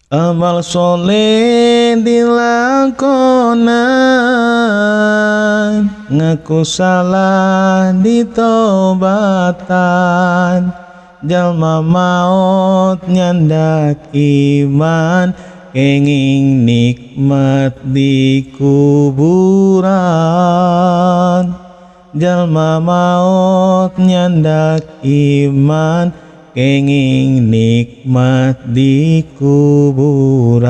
Amal soleh dilakonan, ngaku salah ditobatan, jalma maut nyandak iman, kenging nikmat di kuburan. Jalma maut nyandak iman, kenging nikmat di kuburan.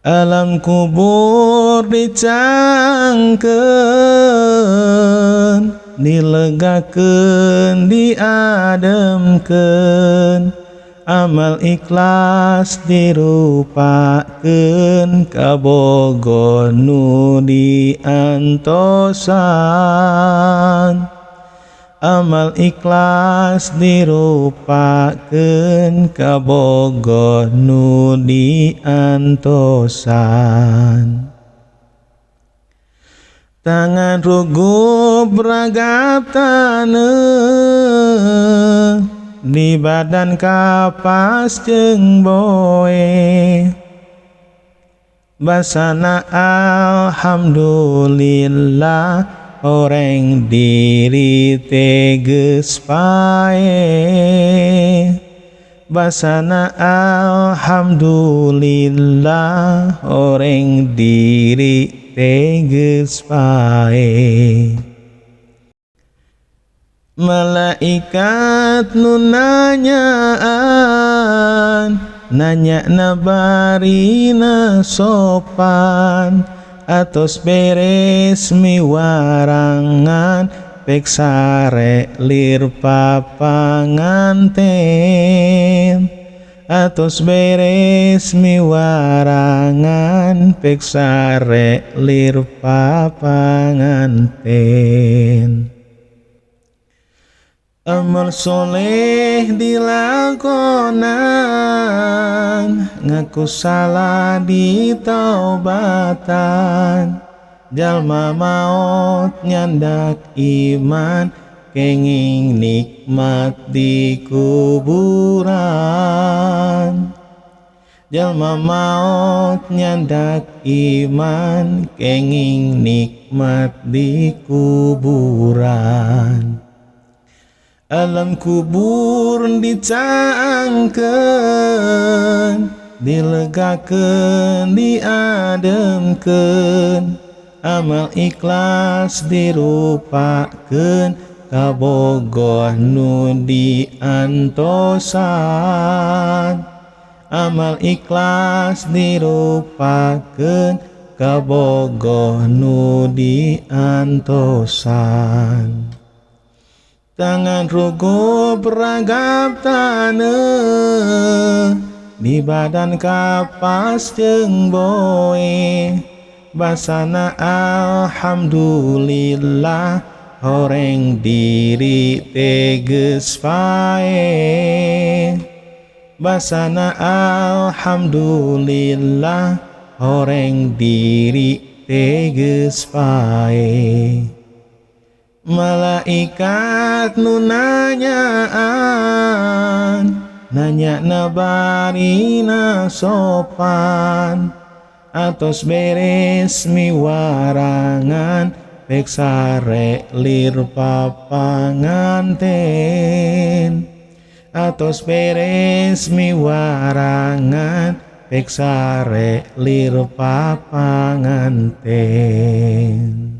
Alam kubur dicangkeun, dilegakeun, diademkeun, amal ikhlas dirupakeun, kabogo nu diantosan. Amal ikhlas dirupakeun, kabogo nu diantosan. Tangan rugub ragap taneuh, di badan kapas jeung boe, basana alhamdulillah, horeng diri teges pae. Basana alhamdulillah, horeng diri teges pae. Malaikat nu nanyaan, nanya nabarina sopan, atos beres miwarangan, pek sare lir papanganten. Atos beres miwarangan, pek sare lir papanganten. Amal soleh dilakonan, ngaku salah ditaubatan, jalma maut nyandak iman, kenging nikmat di kuburan. Jalma maut nyandak iman, kenging nikmat di kuburan. Alam kubur dicangkeun, dilegakeun, diademkeun, amal ikhlas dirupakeun, kabogoh nu diantosan. Amal ikhlas dirupakeun, kabogoh nu diantosan. Tangan rugub ragap taneuh, di badan kapas jeung boe, basana alhamdulillah, horeng diri teges pae. Basana alhamdulillah, horeng diri teges pae. Malaikat nu nanyaan, nanya nabarina sopan, atos beres miwarangan, pek sare lir papanganten. Atos beres miwarangan, pek sare lir papanganten.